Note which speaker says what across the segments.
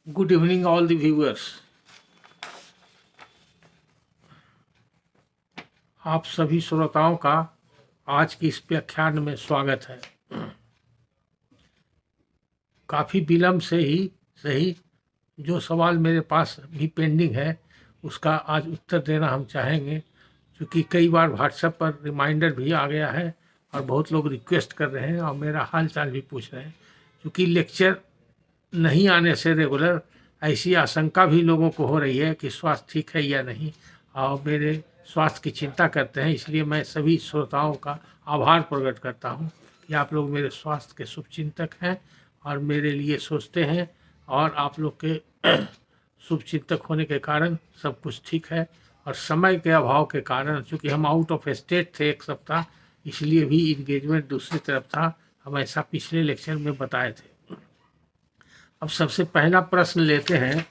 Speaker 1: Good evening all the viewers. आप सभी श्रोताओं का आज की इस व्याख्यान में स्वागत है। काफ़ी विलम्ब से ही सही जो सवाल मेरे पास भी पेंडिंग है उसका आज उत्तर देना हम चाहेंगे, क्योंकि कई बार व्हाट्सएप पर रिमाइंडर भी आ गया है और बहुत लोग रिक्वेस्ट कर रहे हैं और मेरा हाल चाल भी पूछ रहे हैं। क्योंकि लेक्चर नहीं आने से रेगुलर ऐसी आशंका भी लोगों को हो रही है कि स्वास्थ्य ठीक है या नहीं, और मेरे स्वास्थ्य की चिंता करते हैं। इसलिए मैं सभी श्रोताओं का आभार प्रकट करता हूं कि आप लोग मेरे स्वास्थ्य के शुभचिंतक हैं और मेरे लिए सोचते हैं, और आप लोग के शुभचिंतक होने के कारण सब कुछ ठीक है। और समय के अभाव के कारण, चूँकि हम आउट ऑफ स्टेट थे एक सप्ताह, इसलिए भी इंगेजमेंट दूसरी तरफ था। हम ऐसा पिछले लेक्चर में बताए थे। अब सबसे पहला प्रश्न लेते हैं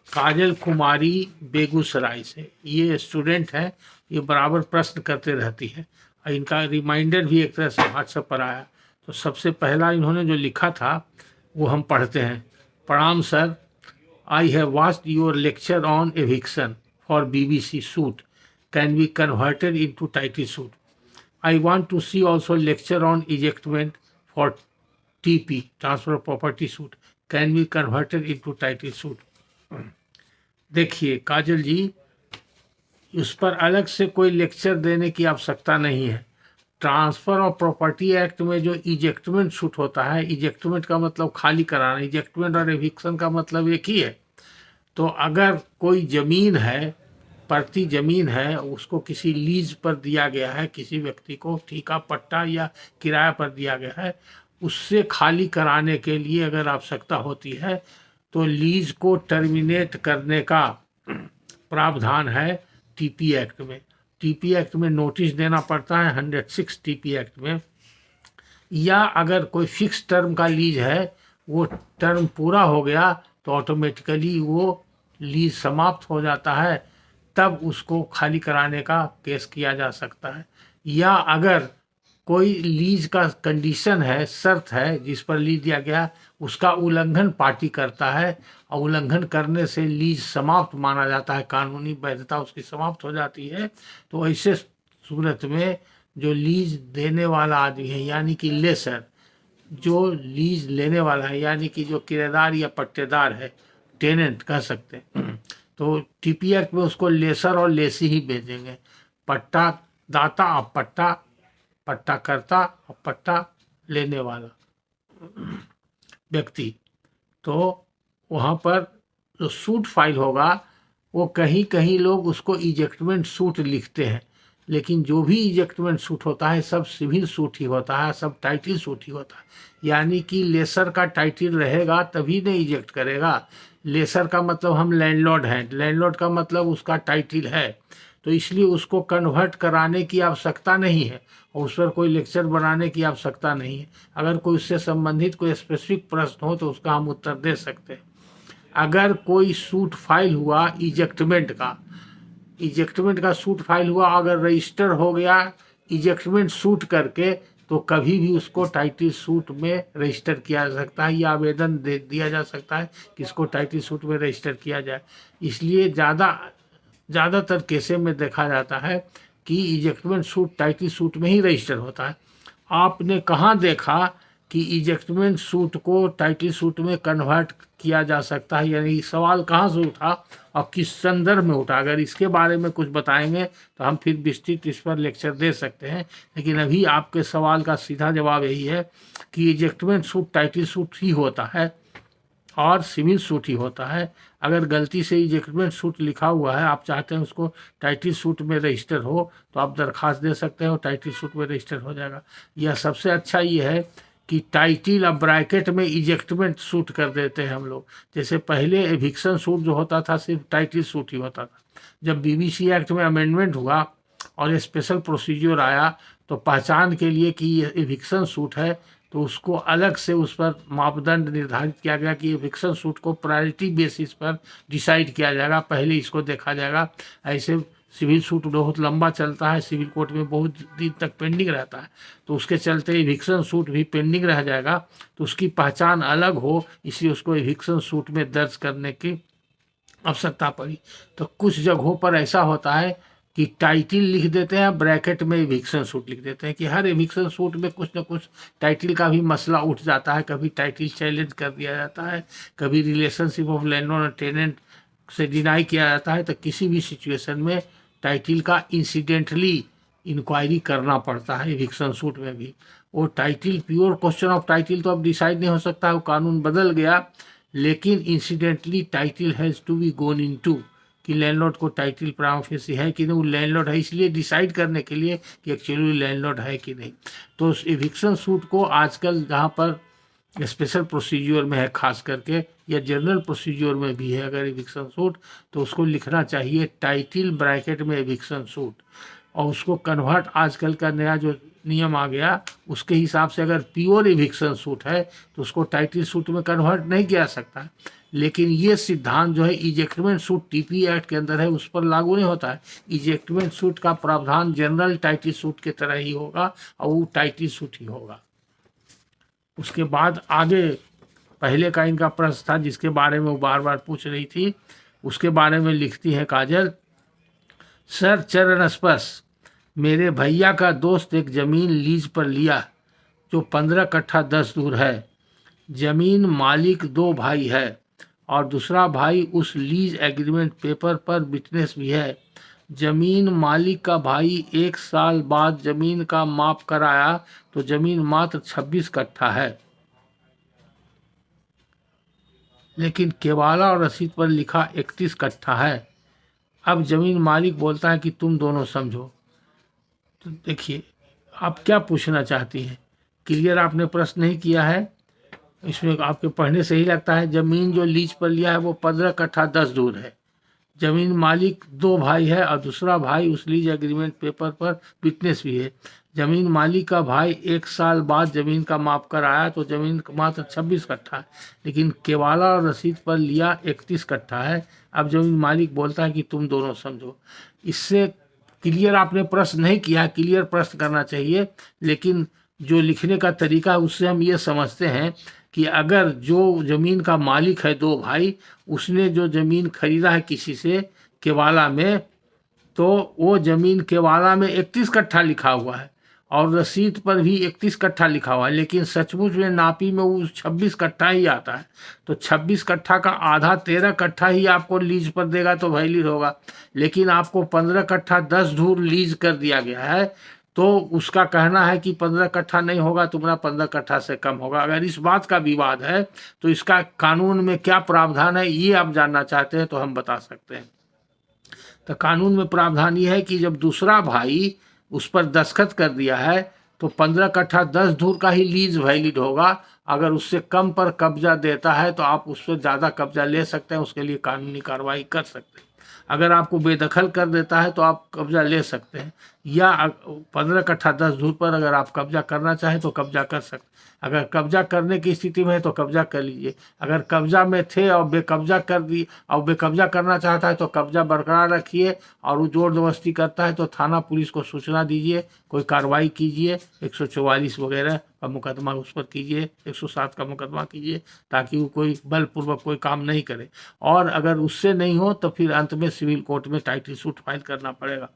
Speaker 1: काजल कुमारी बेगूसराय से। ये स्टूडेंट है, ये बराबर प्रश्न करते रहती है और इनका रिमाइंडर भी एक तरह से व्हाट्सएप पर आया। तो सबसे पहला इन्होंने जो लिखा था वो हम पढ़ते हैं। प्रणाम sir, I have watched your lecture on eviction for BBC suit can be converted into title suit. I want to see also lecture on ejectment for TP transfer property suit can be converted into title suit. देखिए काजल जी, उस पर अलग से कोई lecture देने की आवश्यकता नहीं है। ट्रांसफर ऑफ प्रॉपर्टी एक्ट में जो इजेक्टमेंट सूट होता है, इजेक्टमेंट का मतलब खाली कराना, इजेक्टमेंट और एविक्शन का मतलब एक ही है। तो अगर कोई ज़मीन है, प्रति ज़मीन है, उसको किसी लीज पर दिया गया है, किसी व्यक्ति को ठेका पट्टा या किराया पर दिया गया है, उससे खाली कराने के लिए अगर आवश्यकता होती है तो लीज को टर्मिनेट करने का प्रावधान है TP एक्ट में। TP एक्ट में नोटिस देना पड़ता है 106 TP एक्ट में। या अगर कोई फिक्स टर्म का लीज है, वो टर्म पूरा हो गया तो ऑटोमेटिकली वो लीज समाप्त हो जाता है, तब उसको खाली कराने का केस किया जा सकता है। या अगर कोई लीज का कंडीशन है, शर्त है जिस पर लीज दिया गया, उसका उल्लंघन पार्टी करता है और उल्लंघन करने से लीज समाप्त माना जाता है, कानूनी वैधता उसकी समाप्त हो जाती है। तो ऐसे सूरत में जो लीज देने वाला आदमी है, यानी कि लेसर, जो लीज लेने वाला है, यानी कि जो किराएदार या पट्टेदार है, टेनेंट कह सकते हैं, तो TP एक्ट में उसको लेसर और लेसी ही भेजेंगे। पट्टा दाता और पट्टा, पट्टा करता और पट्टा लेने वाला व्यक्ति। तो वहाँ पर जो सूट फाइल होगा, वो कहीं कहीं लोग उसको इजेक्टमेंट सूट लिखते हैं, लेकिन जो भी इजेक्टमेंट सूट होता है सब सिविल सूट ही होता है, सब टाइटल सूट ही होता है। यानी कि लेसर का टाइटल रहेगा तभी नहीं इजेक्ट करेगा। लेसर का मतलब हम लैंडलॉर्ड हैं, लैंडलॉर्ड का मतलब उसका टाइटल है, तो इसलिए उसको कन्वर्ट कराने की आवश्यकता नहीं है और उस पर कोई लेक्चर बनाने की आवश्यकता नहीं है। अगर कोई उससे संबंधित कोई स्पेसिफिक प्रश्न हो तो उसका हम उत्तर दे सकते हैं। अगर कोई सूट फाइल हुआ इजेक्टमेंट का सूट फाइल हुआ, अगर रजिस्टर हो गया इजेक्टमेंट सूट करके, तो कभी भी उसको टाइटल सूट में रजिस्टर किया जा सकता है या आवेदन दे दिया जा सकता है कि इसको टाइटल सूट में रजिस्टर किया जाए। इसलिए ज़्यादातर केसें में देखा जाता है कि इजेक्टमेंट सूट टाइटल सूट में ही रजिस्टर होता है। आपने कहाँ देखा कि इजेक्टमेंट सूट को टाइटल सूट में कन्वर्ट किया जा सकता है, यानी सवाल कहाँ से उठा और किस संदर्भ में उठा? अगर इसके बारे में कुछ बताएंगे तो हम फिर विस्तृत इस पर लेक्चर दे सकते हैं, लेकिन अभी आपके सवाल का सीधा जवाब यही है कि इजेक्टमेंट सूट टाइटल सूट ही होता है और सिविल सूट ही होता है। अगर गलती से इजेक्टमेंट सूट लिखा हुआ है, आप चाहते हैं उसको टाइटल सूट में रजिस्टर हो, तो आप दरखास्त दे सकते हैं और टाइटल सूट में रजिस्टर हो जाएगा। यह सबसे अच्छा ये है कि टाइटल अब ब्रैकेट में इजेक्टमेंट सूट कर देते हैं हम लोग। जैसे पहले एविक्शन सूट जो होता था सिर्फ टाइटल सूट ही होता था। जब BBC एक्ट में अमेंडमेंट हुआ और स्पेशल प्रोसीजर आया, तो पहचान के लिए कि ये एविक्शन सूट है, तो उसको अलग से उस पर मापदंड निर्धारित किया गया कि एविक्शन सूट को प्रायोरिटी बेसिस पर डिसाइड किया जाएगा, पहले इसको देखा जाएगा। ऐसे सिविल सूट बहुत लंबा चलता है, सिविल कोर्ट में बहुत दिन तक पेंडिंग रहता है, तो उसके चलते इविक्शन सूट भी पेंडिंग रह जाएगा। तो उसकी पहचान अलग हो, इसलिए उसको इविक्शन सूट में दर्ज करने की आवश्यकता पड़ी। तो कुछ जगहों पर ऐसा होता है कि टाइटल लिख देते हैं, ब्रैकेट में इविक्शन सूट लिख देते हैं, कि हर इविक्शन सूट में कुछ न कुछ टाइटल का भी मसला उठ जाता है। कभी टाइटल चैलेंज कर दिया जाता है, कभी रिलेशनशिप ऑफ लैंडलॉर्ड और टेनेंट से डिनाई किया जाता है। तो किसी भी सिचुएशन में टाइटल का इंसिडेंटली इंक्वायरी करना पड़ता है इविक्शन सूट में भी। वो title, pure question of title तो अब डिसाइड नहीं हो सकता, वो कानून बदल गया, लेकिन incidentally title has to be gone into, कि लैंडलॉर्ड को टाइटल प्राइमा फेसी है कि नहीं, वो लैंडलॉर्ड है, इसलिए डिसाइड करने के लिए कि एक्चुअली लैंडलॉर्ड है कि नहीं। तो उस इविक्शन सूट को आजकल जहाँ पर स्पेशल प्रोसीजर में है खास करके, या जनरल प्रोसीजर में भी है अगर इविक्शन सूट, तो उसको लिखना चाहिए टाइटल ब्रैकेट में इविक्शन सूट। और उसको कन्वर्ट, आजकल का नया जो नियम आ गया उसके हिसाब से अगर प्योर इविक्शन सूट है तो उसको टाइटल सूट में कन्वर्ट नहीं किया सकता। लेकिन ये सिद्धांत जो है इजेक्टमेंट सूट टीपी एक्ट के अंदर है, उस पर लागू नहीं होता है। इजेक्टमेंट सूट का प्रावधान जनरल टाइटल सूट की तरह ही होगा और वो टाइटल सूट ही होगा। उसके बाद आगे पहले का इनका प्रश्न था जिसके बारे में वो बार बार पूछ रही थी, उसके बारे में लिखती है काजल, सर चरण स्पर्श, मेरे भैया का दोस्त एक ज़मीन लीज पर लिया जो 15 कट्ठा 10 दूर है। ज़मीन मालिक 2 भाई है और दूसरा भाई उस लीज एग्रीमेंट पेपर पर विटनेस भी है। ज़मीन मालिक का भाई 1 साल बाद ज़मीन का माप कराया तो ज़मीन मात्र 26 कट्ठा है, लेकिन केवाला और रसीद पर लिखा 31 कट्ठा है। अब ज़मीन मालिक बोलता है कि तुम दोनों समझो। तो देखिए आप क्या पूछना चाहती हैं, क्लियर आपने प्रश्न नहीं किया है। इसमें आपके पढ़ने से ही लगता है ज़मीन जो लीज पर लिया है वो 15 कट्ठा 10 दूर है। ज़मीन मालिक 2 भाई है और दूसरा भाई उस लीज एग्रीमेंट पेपर पर विटनेस भी है। ज़मीन मालिक का भाई 1 साल बाद ज़मीन का माप कर आया तो ज़मीन मात्र 26 कट्ठा है, लेकिन केवाला और रसीद पर लिया 31 कट्ठा है। अब ज़मीन मालिक बोलता है कि तुम दोनों समझो। इससे क्लियर आपने प्रश्न नहीं किया, क्लियर प्रश्न करना चाहिए, लेकिन जो लिखने का तरीका है उससे हम ये समझते हैं कि अगर जो ज़मीन का मालिक है 2 भाई, उसने जो ज़मीन खरीदा है किसी से केवाला में, तो वो ज़मीन केवाला में 31 कट्ठा लिखा हुआ है और रसीद पर भी 31 कट्ठा लिखा हुआ है, लेकिन सचमुच में नापी में वो 26 कट्ठा ही आता है। तो 26 कट्ठा का आधा 13 कट्ठा ही आपको लीज पर देगा तो वैलिड होगा, लेकिन आपको 15 कट्ठा 10 धूर लीज कर दिया गया है, तो उसका कहना है कि 15 कट्ठा नहीं होगा, तुम्हारा 15 कट्ठा से कम होगा। अगर इस बात का विवाद है तो इसका कानून में क्या प्रावधान है ये आप जानना चाहते हैं तो हम बता सकते हैं। तो कानून में प्रावधान ये है कि जब दूसरा भाई उस पर दस्तखत कर दिया है तो 15 कट्ठा 10 धूर का ही लीज वैलिड होगा। अगर उससे कम पर कब्जा देता है तो आप उस पर ज़्यादा कब्जा ले सकते हैं, उसके लिए कानूनी कार्रवाई कर सकते हैं। अगर आपको बेदखल कर देता है तो आप कब्जा ले सकते हैं, या 15 कट्ठा 10 धूर पर अगर आप कब्जा करना चाहें तो कब्जा कर सकते हैं। अगर कब्जा करने की स्थिति में है तो कब्जा कर लीजिए। अगर कब्जा में थे और बेकब्जा कर दी और बेकब्जा करना चाहता है तो कब्जा बरकरार रखिए, और वो जोर जबरदस्ती करता है तो थाना पुलिस को सूचना दीजिए, कोई कार्रवाई कीजिए, 144 वगैरह का मुकदमा उस पर कीजिए, 107 का मुकदमा कीजिए, ताकि वो कोई बलपूर्वक कोई काम नहीं करे। और अगर उससे नहीं हो तो फिर अंत में सिविल कोर्ट में टाइटल सूट फाइल करना पड़ेगा।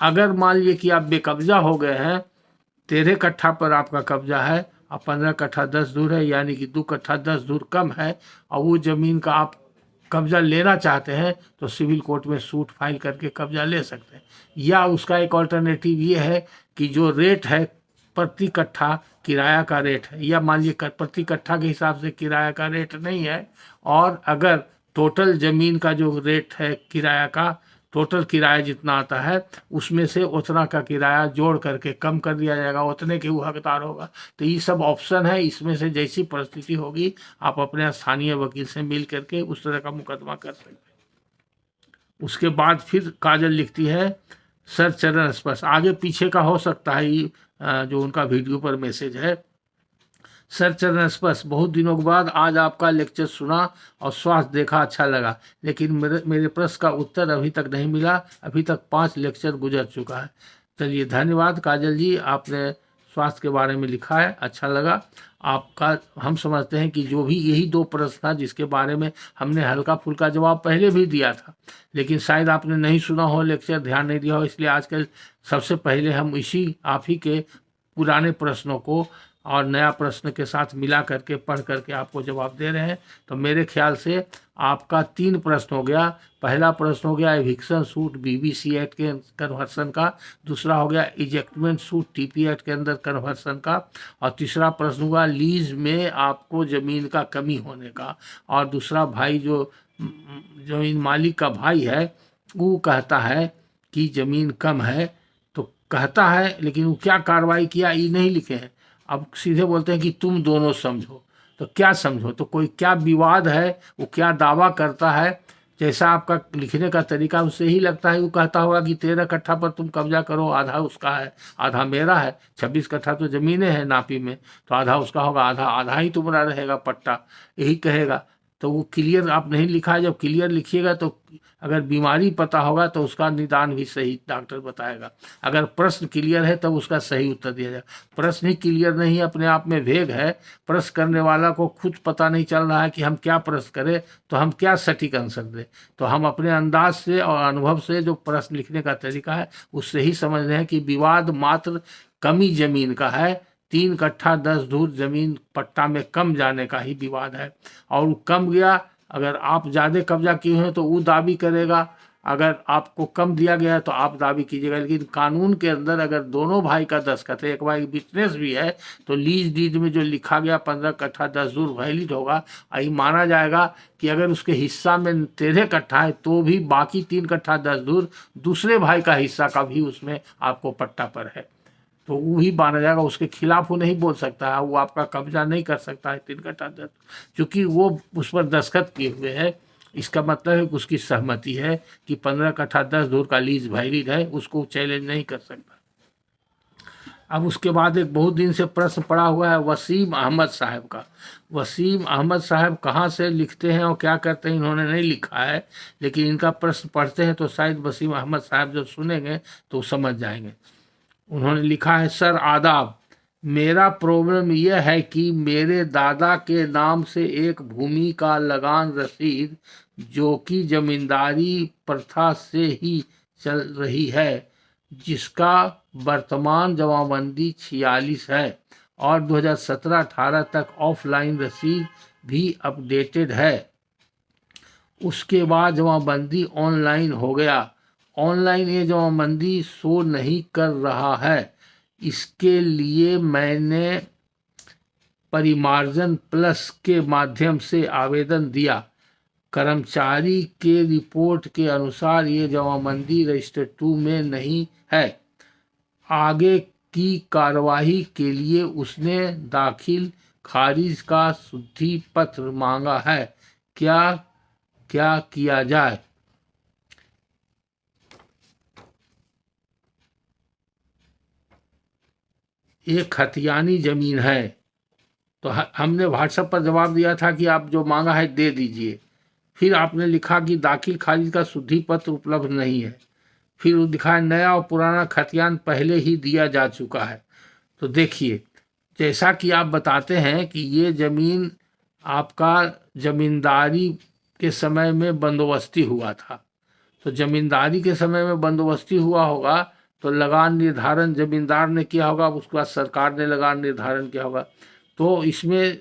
Speaker 1: अगर मान लीजिए कि आप बेकब्जा हो गए हैं, 13 कट्ठा पर आपका कब्जा है और 15 कट्ठा 10 धूर है, यानी कि 2 कट्ठा 10 धूर कम है, और वो ज़मीन का आप कब्जा लेना चाहते हैं तो सिविल कोर्ट में सूट फाइल करके कब्जा ले सकते हैं। या उसका एक ऑल्टरनेटिव ये है कि जो रेट है प्रति कट्ठा किराया का रेट है, या मान लीजिए प्रति कट्ठा के हिसाब से किराया का रेट नहीं है, और अगर टोटल ज़मीन का जो रेट है किराया का, टोटल किराया जितना आता है उसमें से उतना का किराया जोड़ करके कम कर दिया जाएगा, उतने के वो हकदार होगा। तो ये सब ऑप्शन है, इसमें से जैसी परिस्थिति होगी आप अपने स्थानीय वकील से मिल करके उस तरह का मुकदमा कर सकते हैं। उसके बाद फिर काजल लिखती है, सर चरण स्पर्श, आगे पीछे का हो सकता है ये जो उनका वीडियो पर मैसेज है। सर चरण स्पर्श, बहुत दिनों के बाद आज आपका लेक्चर सुना और स्वास्थ्य देखा, अच्छा लगा, लेकिन मेरे प्रश्न का उत्तर अभी तक नहीं मिला। अभी तक 5 लेक्चर गुजर चुका है। चलिए, धन्यवाद काजल जी, आपने स्वास्थ्य के बारे में लिखा है, अच्छा लगा आपका। हम समझते हैं कि जो भी यही 2 प्रश्न था जिसके बारे में हमने हल्का फुल्का जवाब पहले भी दिया था, लेकिन शायद आपने नहीं सुना हो लेक्चर, ध्यान नहीं दिया हो, इसलिए आजकल सबसे पहले हम इसी आप ही के पुराने प्रश्नों को और नया प्रश्न के साथ मिला करके पढ़ करके आपको जवाब दे रहे हैं। तो मेरे ख्याल से आपका 3 प्रश्न हो गया। पहला प्रश्न हो गया एविक्शन सूट बीबीसी एक्ट के कन्वर्सन का, दूसरा हो गया इजेक्टमेंट सूट टीपी एक्ट के अंदर कन्वर्सन का, और तीसरा प्रश्न हुआ लीज में आपको ज़मीन का कमी होने का। और दूसरा भाई जो ज़मीन मालिक का भाई है वो कहता है कि ज़मीन कम है, तो कहता है लेकिन वो क्या कार्रवाई किया ये नहीं लिखे हैं। अब सीधे बोलते हैं कि तुम दोनों समझो, तो क्या समझो, तो कोई क्या विवाद है, वो क्या दावा करता है, जैसा आपका लिखने का तरीका उससे ही लगता है। वो कहता होगा कि 13 कट्ठा पर तुम कब्जा करो, आधा उसका है आधा मेरा है, 26 कट्ठा तो ज़मीनें हैं नापी में, तो आधा उसका होगा, आधा आधा ही तुम्हारा रहेगा पट्टा, यही कहेगा। तो वो क्लियर आप नहीं लिखा है। जब क्लियर लिखिएगा तो अगर बीमारी पता होगा तो उसका निदान भी सही डॉक्टर बताएगा। अगर प्रश्न क्लियर है तब उसका सही उत्तर दिया जाएगा। प्रश्न ही क्लियर नहीं, अपने आप में वेग है, प्रश्न करने वाला को खुद पता नहीं चल रहा है कि हम क्या प्रश्न करें, तो हम क्या सटीक आंसर दें। तो हम अपने अंदाज से और अनुभव से जो प्रश्न लिखने का तरीका है उससे ही समझ रहे हैं कि विवाद मात्र कमी जमीन का है। 3 कट्ठा 10 धूर जमीन पट्टा में कम जाने का ही विवाद है, और वो कम गया, अगर आप ज़्यादा कब्जा किए हैं तो वो दावी करेगा, अगर आपको कम दिया गया है तो आप दावी कीजिएगा। लेकिन कानून के अंदर अगर दोनों भाई का दस्तखत है, एक भाई विटनेस भी है, तो लीज डीड में जो लिखा गया 15 कट्ठा 10 धूर वैलिड होगा। यही माना जाएगा कि अगर उसके हिस्सा में 13 कट्ठा है तो भी बाकी 3 कट्ठा 10 धूर दूसरे भाई का हिस्सा का भी उसमें आपको पट्टा पर है, तो वो ही माना जाएगा। उसके खिलाफ वो नहीं बोल सकता है, वो आपका कब्जा नहीं कर सकता है 3 कट्ठा 10, क्योंकि वो उस पर दस्तखत किए हुए है। इसका मतलब है कि उसकी सहमति है कि 15 कट्ठा 10 धूर का लीज वैलिड है, उसको चैलेंज नहीं कर सकता। अब उसके बाद एक बहुत दिन से प्रश्न पड़ा हुआ है वसीम अहमद साहब का। वसीम अहमद साहब कहाँ से लिखते हैं और क्या करते हैं इन्होंने नहीं लिखा है, लेकिन इनका प्रश्न पढ़ते हैं तो शायद वसीम अहमद साहब जब सुनेंगे तो समझ जाएंगे। उन्होंने लिखा है, सर आदाब, मेरा प्रॉब्लम यह है कि मेरे दादा के नाम से एक भूमि का लगान रसीद जो कि जमींदारी प्रथा से ही चल रही है, जिसका वर्तमान जमाबंदी 46 है और 2017-18 तक ऑफलाइन रसीद भी अपडेटेड है। उसके बाद जमाबंदी ऑनलाइन हो गया। ऑनलाइन ये जमाबंदी शो नहीं कर रहा है। इसके लिए मैंने परिमार्जन प्लस के माध्यम से आवेदन दिया। कर्मचारी के रिपोर्ट के अनुसार ये जमाबंदी रजिस्टर 2 में नहीं है। आगे की कार्यवाही के लिए उसने दाखिल खारिज का शुद्धि पत्र मांगा है। क्या किया जाए? एक खतियानी जमीन है, तो हमने व्हाट्सएप पर जवाब दिया था कि आप जो मांगा है दे दीजिए। फिर आपने लिखा कि दाखिल खारिज का शुद्धि पत्र उपलब्ध नहीं है। फिर वो दिखाया नया और पुराना खतियान पहले ही दिया जा चुका है। तो देखिए, जैसा कि आप बताते हैं कि ये ज़मीन आपका ज़मींदारी के समय में बंदोबस्ती हुआ था, तो ज़मींदारी के समय में बंदोबस्ती हुआ होगा तो लगान निर्धारण ज़मींदार ने किया होगा, उसके बाद सरकार ने लगान निर्धारण किया होगा। तो इसमें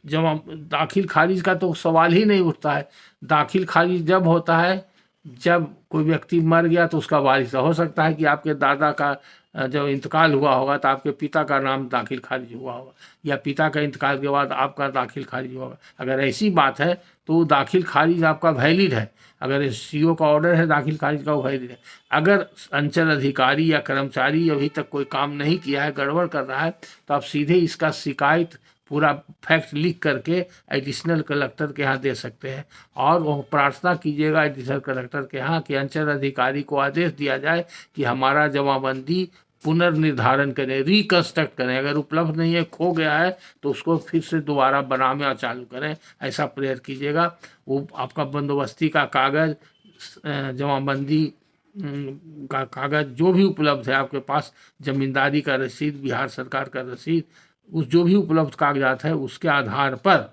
Speaker 1: जमा दाखिल खारिज का तो सवाल ही नहीं उठता है। दाखिल खारिज जब होता है जब कोई व्यक्ति मर गया तो उसका वारिस हो सकता है कि आपके दादा का जब इंतकाल हुआ होगा तो आपके पिता का नाम दाखिल खारिज हुआ होगा, या पिता का इंतकाल के बाद आपका दाखिल खारिज होगा। अगर ऐसी बात है तो दाखिल खारिज आपका वैलिड है। अगर सीओ का ऑर्डर है दाखिल खारिज का, वो वैलिड है। अगर अंचल अधिकारी या कर्मचारी अभी तक कोई काम नहीं किया है, गड़बड़ कर रहा है, तो आप सीधे इसका शिकायत पूरा फैक्ट लिख करके एडिशनल कलेक्टर के यहाँ दे सकते हैं। और वो प्रार्थना कीजिएगा एडिशनल कलेक्टर के यहाँ कि अंचल अधिकारी को आदेश दिया जाए कि हमारा जमाबंदी पुनर्निर्धारण करें, रिकंस्ट्रक्ट करें। अगर उपलब्ध नहीं है, खो गया है, तो उसको फिर से दोबारा बनाना चालू करें, ऐसा प्रेयर कीजिएगा। वो आपका बंदोबस्ती का कागज़, जमाबंदी का कागज़ जो भी उपलब्ध है आपके पास, ज़मींदारी का रसीद, बिहार सरकार का रसीद, उस जो भी उपलब्ध कागजात है उसके आधार पर,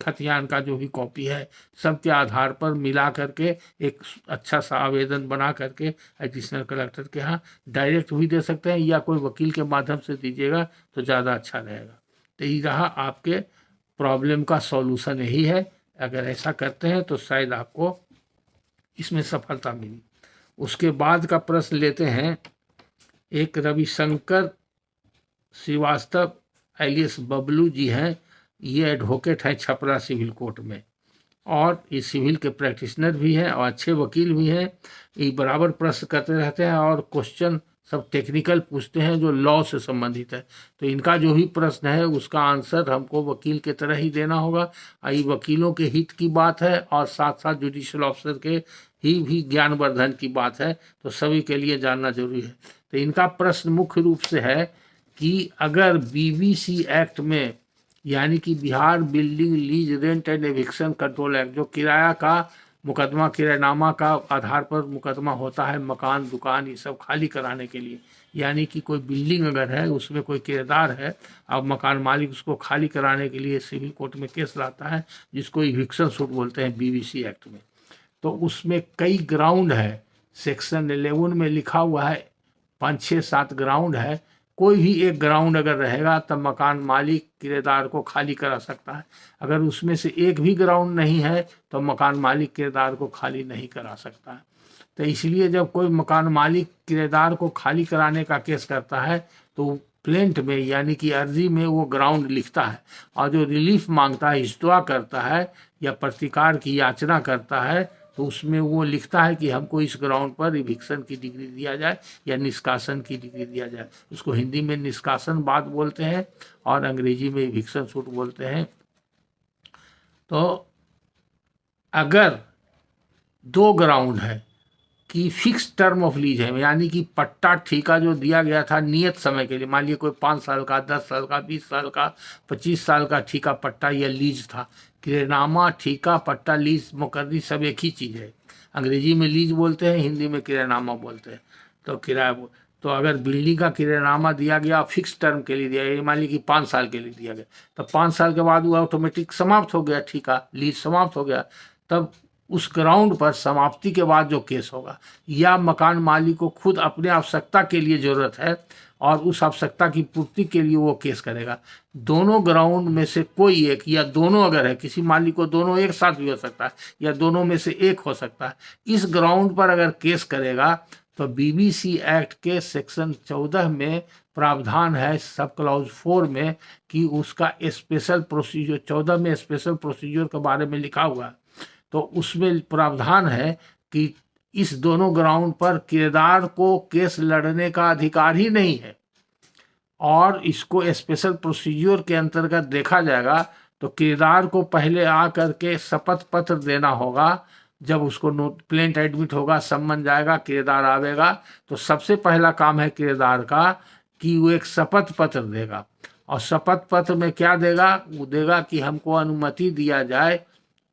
Speaker 1: खतियान का जो भी कॉपी है, सबके आधार पर मिला करके एक अच्छा सा आवेदन बना करके एडिशनल कलेक्टर के यहाँ डायरेक्ट भी दे सकते हैं, या कोई वकील के माध्यम से दीजिएगा तो ज़्यादा अच्छा रहेगा। तो ये रहा आपके प्रॉब्लम का सॉल्यूशन, यही है। अगर ऐसा करते हैं तो शायद आपको इसमें सफलता मिली। उसके बाद का प्रश्न लेते हैं। एक रविशंकर श्रीवास्तव एलियस बबलू जी हैं, ये एडवोकेट हैं छपरा सिविल कोर्ट में, और ये सिविल के प्रैक्टिशनर भी हैं और अच्छे वकील भी हैं। ये बराबर प्रश्न करते रहते हैं और क्वेश्चन सब टेक्निकल पूछते हैं जो लॉ से संबंधित है। तो इनका जो भी प्रश्न है उसका आंसर हमको वकील के तरह ही देना होगा। ये वकीलों के हित की बात है और साथ साथ जुडिशियल ऑफिसर के ही भी ज्ञानवर्धन की बात है, तो सभी के लिए जानना जरूरी है। तो इनका प्रश्न मुख्य रूप से है कि अगर बीबीसी एक्ट में, यानी कि Bihar building lease rent and eviction control act, जो किराया का मुकदमा, किरायनामा का आधार पर मुकदमा होता है, मकान दुकान ये सब खाली कराने के लिए, यानी कि कोई बिल्डिंग अगर है उसमें कोई किराएदार है, अब मकान मालिक उसको खाली कराने के लिए सिविल कोर्ट में केस लाता है, जिसको इविक्शन सूट बोलते हैं बीबीसी एक्ट में। तो उसमें कई ग्राउंड है, सेक्शन 11 में लिखा हुआ है, 5, 6, 7 ग्राउंड है। कोई भी एक ग्राउंड अगर रहेगा तब मकान मालिक किराएदार को खाली करा सकता है। अगर उसमें से एक भी ग्राउंड नहीं है तो मकान मालिक किराएदार को खाली नहीं करा सकता है। तो इसलिए जब कोई मकान मालिक किराएदार को खाली कराने का केस करता है तो प्लेंट में, यानी कि अर्जी में, वो ग्राउंड लिखता है, और जो रिलीफ मांगता है, इस्तवा करता है या प्रतिकार की याचना करता है, तो उसमें वो लिखता है कि हमको इस ग्राउंड पर इविक्शन की डिग्री दिया जाए या निष्कासन की डिग्री दिया जाए। उसको हिंदी में निष्कासन बात बोलते हैं और अंग्रेजी में इविक्शन सूट बोलते हैं। तो अगर 2 ग्राउंड है कि फिक्स टर्म ऑफ लीज है, यानी कि पट्टा ठेका जो दिया गया था नियत समय के लिए, मान लीजिए कोई 5 साल का, 10 साल का, 20 साल का, 25 साल का ठेका पट्टा या लीज था। किरायनामा, ठेका, पट्टा, लीज, मुकर्री सब एक ही चीज़ है। अंग्रेजी में लीज बोलते हैं, हिंदी में किरायनामा बोलते हैं। तो किराया, तो अगर बिल्डिंग का किरायनामा दिया गया, फिक्स टर्म के लिए दिया गया, मान लीजिए कि 5 साल के लिए दिया गया, तो 5 साल के बाद वो ऑटोमेटिक समाप्त हो गया, ठेका लीज समाप्त हो गया। तब उस ग्राउंड पर समाप्ति के बाद जो केस होगा, या मकान मालिक को खुद अपने आवश्यकता के लिए ज़रूरत है और उस आवश्यकता की पूर्ति के लिए वो केस करेगा। दोनों ग्राउंड में से कोई एक या दोनों अगर है, किसी मालिक को दोनों एक साथ भी हो सकता है या दोनों में से एक हो सकता है, इस ग्राउंड पर अगर केस करेगा तो बीबीसी एक्ट के सेक्शन 14 में प्रावधान है, सब क्लॉज 4 में, कि उसका स्पेशल प्रोसीजर, 14 में स्पेशल प्रोसीजर के बारे में लिखा हुआ है। तो उसमें प्रावधान है कि इस दोनों ग्राउंड पर किराएदार को केस लड़ने का अधिकार ही नहीं है, और इसको स्पेशल प्रोसीजर के अंतर्गत देखा जाएगा। तो किराएदार को पहले आ करके शपथ पत्र देना होगा। जब उसको प्लेंट एडमिट होगा, सम्मन जाएगा, किराएदार आवेगा, तो सबसे पहला काम है किराएदार का कि वो एक शपथ पत्र देगा। और शपथ पत्र में क्या देगा? वो देगा कि हमको अनुमति दिया जाए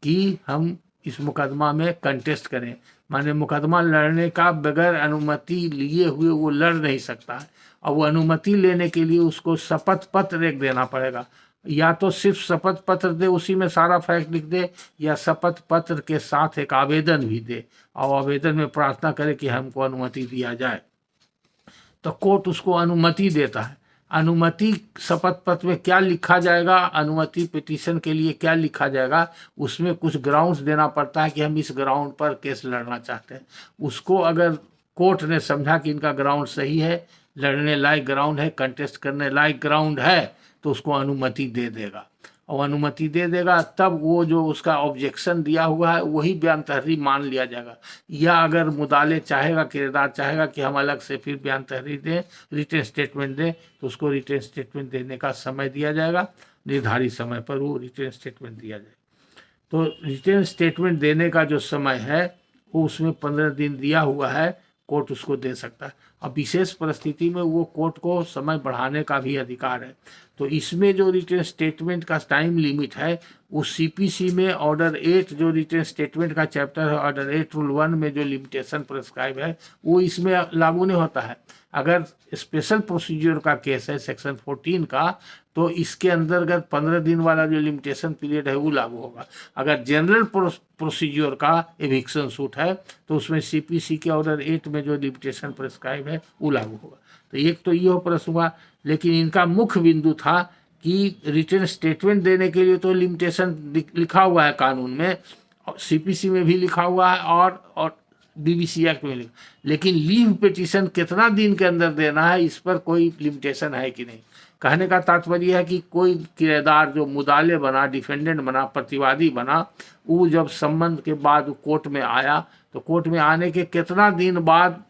Speaker 1: कि हम इस मुकदमा में कंटेस्ट करें, माने मुकदमा लड़ने का बगैर अनुमति लिए हुए वो लड़ नहीं सकता है। और वो अनुमति लेने के लिए उसको शपथ पत्र एक देना पड़ेगा, या तो सिर्फ शपथ पत्र दे, उसी में सारा फैक्ट लिख दे, या शपथ पत्र के साथ एक आवेदन भी दे और आवेदन में प्रार्थना करे कि हमको अनुमति दिया जाए। तो कोर्ट उसको अनुमति देता है। अनुमति शपथ पत्र में क्या लिखा जाएगा, अनुमति पिटीशन के लिए क्या लिखा जाएगा, उसमें कुछ ग्राउंड्स देना पड़ता है कि हम इस ग्राउंड पर केस लड़ना चाहते हैं। उसको अगर कोर्ट ने समझा कि इनका ग्राउंड सही है, लड़ने लायक ग्राउंड है, कंटेस्ट करने लायक ग्राउंड है, तो उसको अनुमति दे देगा। और अनुमति दे देगा तब वो जो उसका ऑब्जेक्शन दिया हुआ है वही बयान तहरीर मान लिया जाएगा। या अगर मुदाले चाहेगा, किराएदार चाहेगा कि हम अलग से फिर बयान तहरीर दें, रिटन स्टेटमेंट दें, तो उसको रिटन स्टेटमेंट देने का समय दिया जाएगा, निर्धारित समय पर वो रिटन स्टेटमेंट दिया जाएगा। तो रिटन स्टेटमेंट देने का जो समय है वो उसमें 15 दिन दिया हुआ है। कोर्ट उसको दे सकता है। अब विशेष परिस्थिति में वो कोर्ट को समय बढ़ाने का भी अधिकार है। तो इसमें जो रिटन स्टेटमेंट का टाइम लिमिट है, उस सीपीसी में ऑर्डर 8 जो रिटन स्टेटमेंट का चैप्टर है, ऑर्डर 8 रूल 1 में जो लिमिटेशन प्रिस्क्राइब है वो इसमें लागू नहीं होता है। अगर स्पेशल प्रोसीजर का केस है सेक्शन 14 का, तो इसके अंतर्गत 15 दिन वाला जो लिमिटेशन पीरियड है वो लागू होगा। अगर जनरल प्रोसीजर का एविक्शन सूट है तो उसमें सीपीसी के ऑर्डर 8 में जो लिमिटेशन प्रिस्क्राइब है वो लागू होगा। तो एक तो ये प्रश्न हुआ, लेकिन इनका मुख्य बिंदु था कि रिटन स्टेटमेंट देने के लिए तो लिमिटेशन लिखा हुआ है कानून में, सीपीसी में भी लिखा हुआ है और बीबीसी एक्ट में लिखा, लेकिन लीव पिटीशन कितना दिन के अंदर देना है इस पर कोई लिमिटेशन है कि नहीं। कहने का तात्पर्य है कि कोई किराएदार जो मुदाले बना, डिफेंडेंट बना, प्रतिवादी बना, वो जब संबंध के बाद कोर्ट में आया तो कोर्ट में आने के कितना दिन बाद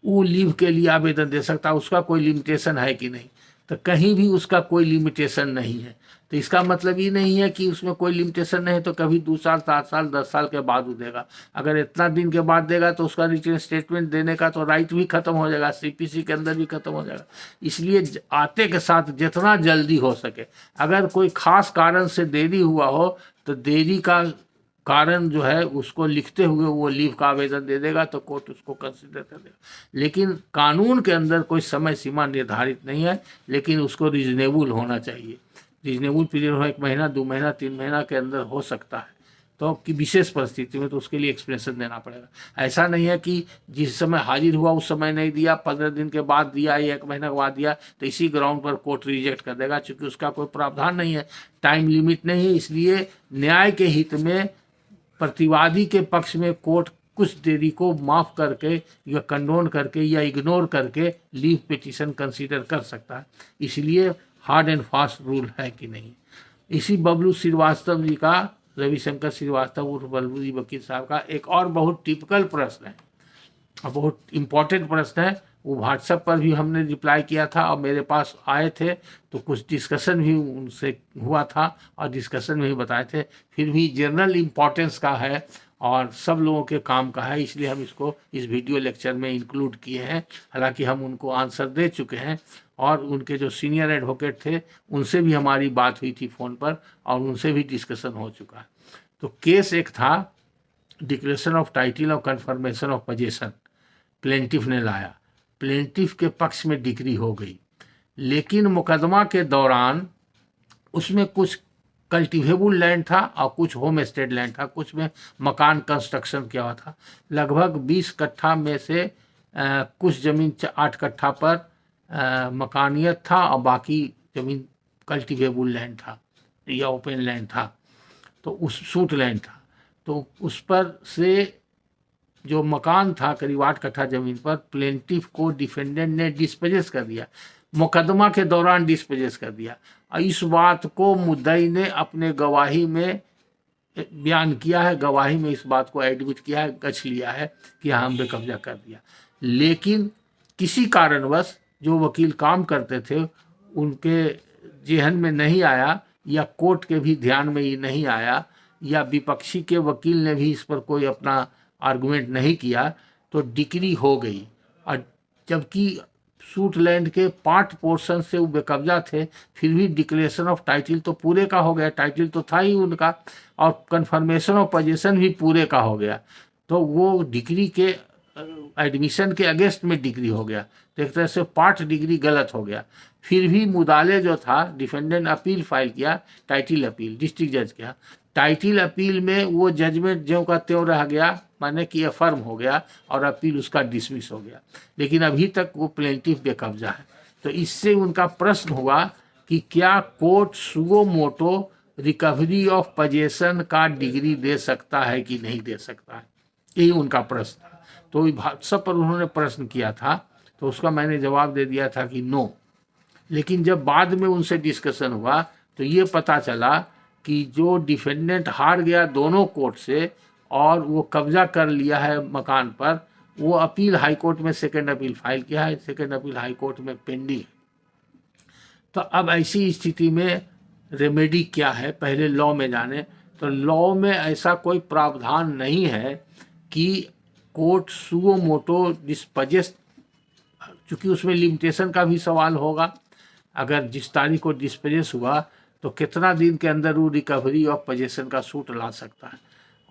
Speaker 1: वो लीव के लिए आवेदन दे सकता है, उसका कोई लिमिटेशन है कि नहीं। तो कहीं भी उसका कोई लिमिटेशन नहीं है। तो इसका मतलब ये नहीं है कि उसमें कोई लिमिटेशन नहीं है तो कभी 2 साल, 7 साल, 10 साल के बाद वो देगा। अगर इतना दिन के बाद देगा तो उसका रिटन स्टेटमेंट देने का तो राइट भी खत्म हो जाएगा, सीपीसी के अंदर भी खत्म हो जाएगा। इसलिए आते के साथ जितना जल्दी हो सके, अगर कोई खास कारण से देरी हुआ हो तो देरी का कारण जो है उसको लिखते हुए वो लीव का आवेदन दे देगा तो कोर्ट उसको कंसिडर कर देगा। लेकिन कानून के अंदर कोई समय सीमा निर्धारित नहीं है, लेकिन उसको रीजनेबल होना चाहिए। रीजनेबल पीरियड हो 1 महीना, 2 महीना, 3 महीना के अंदर हो सकता है। तो कि विशेष परिस्थिति में तो उसके लिए एक्सप्लेनेशन देना पड़ेगा। ऐसा नहीं है कि जिस समय हाजिर हुआ उस समय नहीं दिया, 15 दिन के बाद दिया या 1 महीना के बाद दिया तो इसी ग्राउंड पर कोर्ट रिजेक्ट कर देगा, क्योंकि उसका कोई प्रावधान नहीं है, टाइम लिमिट नहीं है। इसलिए न्याय के हित में प्रतिवादी के पक्ष में कोर्ट कुछ देरी को माफ़ करके या कंडोन करके या इग्नोर करके लीव पिटीशन कंसीडर कर सकता है। इसलिए हार्ड एंड फास्ट रूल है कि नहीं। इसी बबलू श्रीवास्तव जी का, रविशंकर श्रीवास्तव उर्फ बबलू जी वकील साहब का एक और बहुत टिपिकल प्रश्न है और बहुत इम्पोर्टेंट प्रश्न है। वो व्हाट्सएप पर भी हमने रिप्लाई किया था और मेरे पास आए थे तो कुछ डिस्कशन भी उनसे हुआ था और डिस्कशन में ही बताए थे। फिर भी जनरल इम्पोर्टेंस का है और सब लोगों के काम का है, इसलिए हम इसको इस वीडियो लेक्चर में इंक्लूड किए हैं। हालांकि हम उनको आंसर दे चुके हैं और उनके जो सीनियर एडवोकेट थे उनसे भी हमारी बात हुई थी फ़ोन पर और उनसे भी डिस्कशन हो चुका है। तो केस एक था डिक्लेरेशन ऑफ टाइटल और कन्फर्मेशन ऑफ पोजेसन, प्लेंटिफ ने लाया, प्लेंटिफ के पक्ष में डिक्री हो गई, लेकिन मुकदमा के दौरान उसमें कुछ कल्टिवेबल लैंड था और कुछ होम स्टेड लैंड था, कुछ में मकान कंस्ट्रक्शन किया हुआ था। लगभग 20 कट्ठा में से कुछ ज़मीन 8 कट्ठा पर मकानियत था और बाकी ज़मीन कल्टिवेबल लैंड था या ओपन लैंड था, तो उस सूट लैंड था। तो उस पर से जो मकान था करीब 8 कट्ठा ज़मीन पर प्लेंटिफ को डिफेंडेंट ने डिस्पोजेस कर दिया, मुकदमा के दौरान डिस्पोजेस कर दिया। और इस बात को मुद्दई ने अपने गवाही में बयान किया है, गवाही में इस बात को एडमिट किया है, गछ लिया है कि हाँ हम बेकब्जा कर दिया। लेकिन किसी कारणवश जो वकील काम करते थे उनके जेहन में नहीं आया या कोर्ट के भी ध्यान में ये नहीं आया या विपक्षी के वकील ने भी इस पर कोई अपना आर्गुमेंट नहीं किया, तो डिक्री हो गई। और जबकि सूट लैंड के 5 पोर्शन से वो बेकब्जा थे, फिर भी डिक्लेरेशन ऑफ टाइटल तो पूरे का हो गया, टाइटल तो था ही उनका, और कन्फर्मेशन ऑफ पोजीशन भी पूरे का हो गया। तो वो डिग्री के एडमिशन के अगेंस्ट में डिग्री हो गया, तो एक तरह से पार्ट डिग्री गलत हो गया। फिर भी मुदाले जो था डिफेंडेंट अपील फाइल किया, टाइटल अपील डिस्ट्रिक्ट जज किया। टाइटल अपील में वो जजमेंट ज्यों का त्यों रह गया, माने कि अफर्म हो गया और अपील उसका डिसमिस हो गया, लेकिन अभी तक वो प्लेंटिफ बेकब्जा है। तो इससे उनका प्रश्न हुआ कि क्या court suo motu recovery of possession का डिग्री दे सकता है कि नहीं दे सकता है, यही उनका प्रश्न था। तो व्हाट्सएप पर उन्होंने प्रश्न किया था तो उसका मैंने जवाब दे दिया था कि नो। लेकिन जब बाद में उनसे डिस्कशन हुआ तो ये पता चला कि जो डिफेंडेंट हार गया दोनों कोर्ट से और वो कब्जा कर लिया है मकान पर, वो अपील हाई कोर्ट में सेकेंड अपील फाइल किया है, सेकेंड अपील हाई कोर्ट में पेंडिंग है। तो अब ऐसी स्थिति में रेमेडी क्या है, पहले लॉ में जाने। तो लॉ में ऐसा कोई प्रावधान नहीं है कि कोर्ट सुओ मोटो डिस्पजेस, चूँकि उसमें लिमिटेशन का भी सवाल होगा। अगर जिस तारीख को डिस्पजेस हुआ तो कितना दिन के अंदर वो रिकवरी ऑफ पोजेशन का सूट ला सकता है,